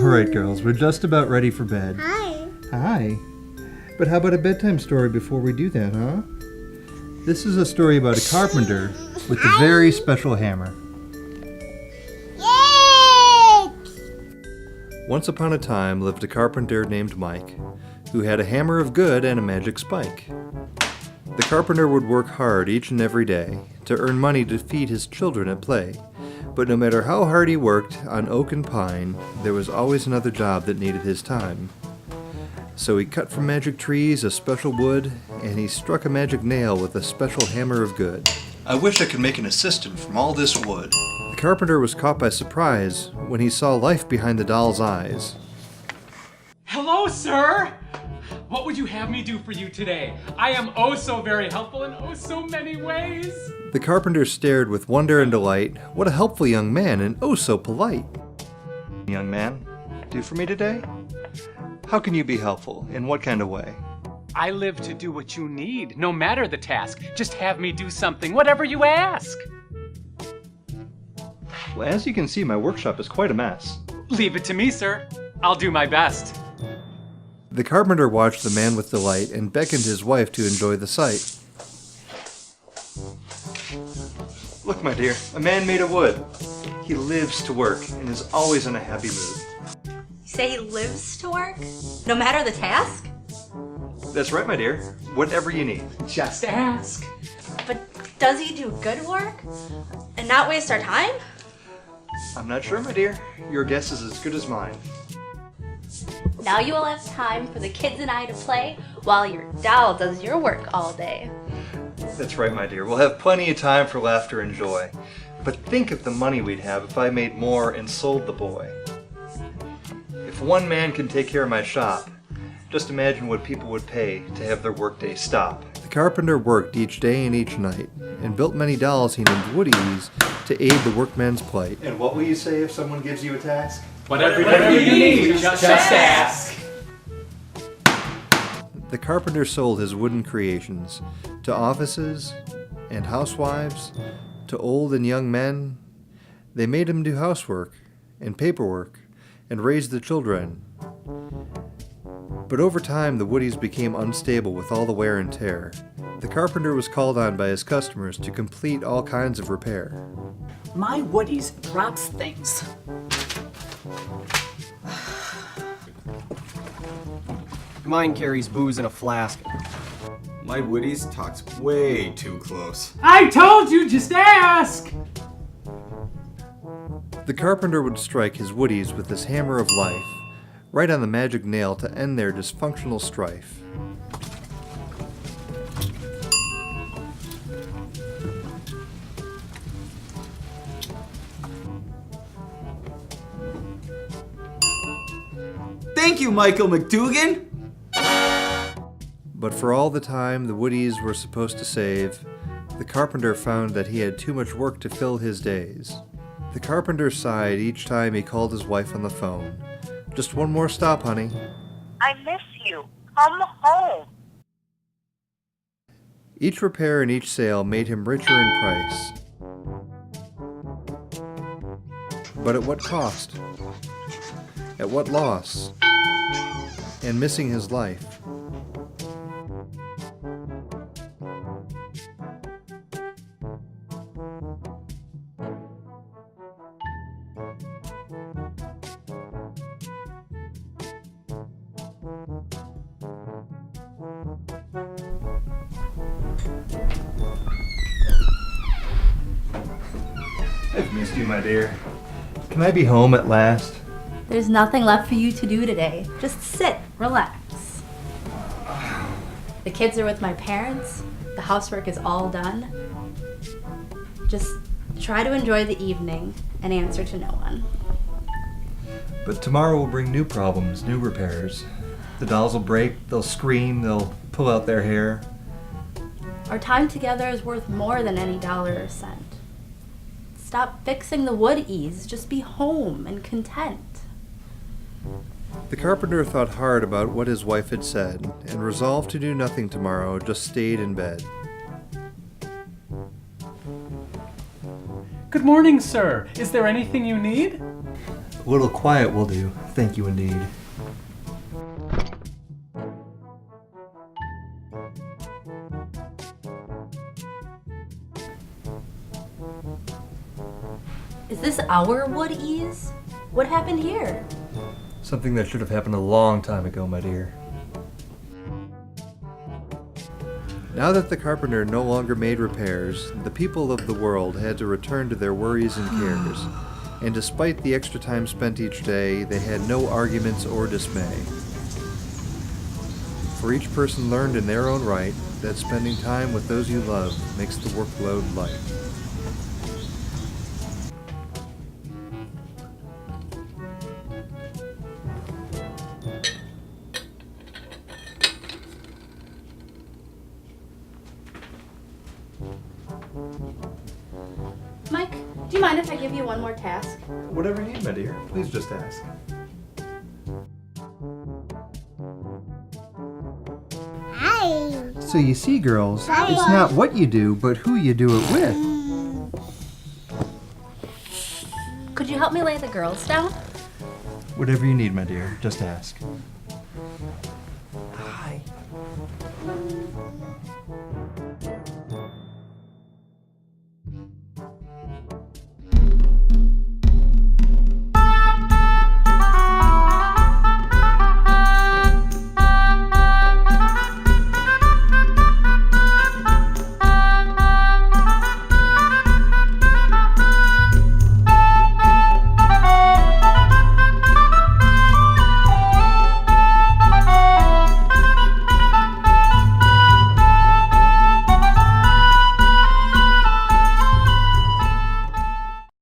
Alright, girls, we're just about ready for bed. Hi. Hi. But how about a bedtime story before we do that, huh? This is a story about a carpenter with a very special hammer. Yay! Once upon a time lived a carpenter named Mike, who had a hammer of good and a magic spike. The carpenter would work hard each and every day to earn money to feed his children at play. But no matter how hard he worked on oak and pine, there was always another job that needed his time. So he cut from magic trees a special wood, and he struck a magic nail with a special hammer of good. I wish I could make an assistant from all this wood. The carpenter was caught by surprise when he saw life behind the doll's eyes. Hello, sir! What would you have me do for you today? I am oh so very helpful in oh so many ways. The carpenter stared with wonder and delight. What a helpful young man, and oh so polite. Young man, do for me today? How can you be helpful? In what kind of way? I live to do what you need, no matter the task. Just have me do something, whatever you ask. Well, as you can see, my workshop is quite a mess. Leave it to me, sir. I'll do my best. The carpenter watched the man with delight and beckoned his wife to enjoy the sight. Look, my dear, a man made of wood. He lives to work and is always in a happy mood. You say he lives to work? No matter the task? That's right, my dear. Whatever you need. Just ask. But does he do good work? And not waste our time? I'm not sure, my dear. Your guess is as good as mine. Now you will have time for the kids and I to play while your doll does your work all day. That's right, my dear. We'll have plenty of time for laughter and joy. But think of the money we'd have if I made more and sold the boy. If one man can take care of my shop, just imagine what people would pay to have their workday stop. The carpenter worked each day and each night, and built many dolls he named Woodies to aid the workman's plight. And what will you say if someone gives you a task? Whatever you need, just ask. The carpenter sold his wooden creations to offices and housewives, to old and young men. They made him do housework and paperwork and raise the children. But over time, the Woodies became unstable with all the wear and tear. The carpenter was called on by his customers to complete all kinds of repair. My Woodies drops things. Mine carries booze in a flask. My Woodies talks way too close. I told you, just ask! The carpenter would strike his Woodies with his hammer of life, right on the magic nail to end their dysfunctional strife. Thank you, Michael McDugan! But for all the time the Woodies were supposed to save, the carpenter found that he had too much work to fill his days. The carpenter sighed each time he called his wife on the phone. Just one more stop, honey. I miss you. Come home. Each repair and each sale made him richer in price. But at what cost? At what loss? And missing his life. I've missed you, my dear. Can I be home at last? There's nothing left for you to do today. Just sit, relax. The kids are with my parents. The housework is all done. Just try to enjoy the evening and answer to no one. But tomorrow will bring new problems, new repairs. The dolls will break, they'll scream, they'll pull out their hair. Our time together is worth more than any dollar or cent. Stop fixing the Woodies. Just be home and content. The carpenter thought hard about what his wife had said, and resolved to do nothing tomorrow, just stayed in bed. Good morning, sir. Is there anything you need? A little quiet will do. Thank you indeed. Is this our Woodies? What happened here? Something that should have happened a long time ago, my dear. Now that the carpenter no longer made repairs, the people of the world had to return to their worries and cares. And despite the extra time spent each day, they had no arguments or dismay. For each person learned in their own right that spending time with those you love makes the workload light. Mike, do you mind if I give you one more task? Whatever you need, my dear. Please just ask. Hi. So you see, girls, it's not what you do, but who you do it with. Could you help me lay the girls down? Whatever you need, my dear. Just ask.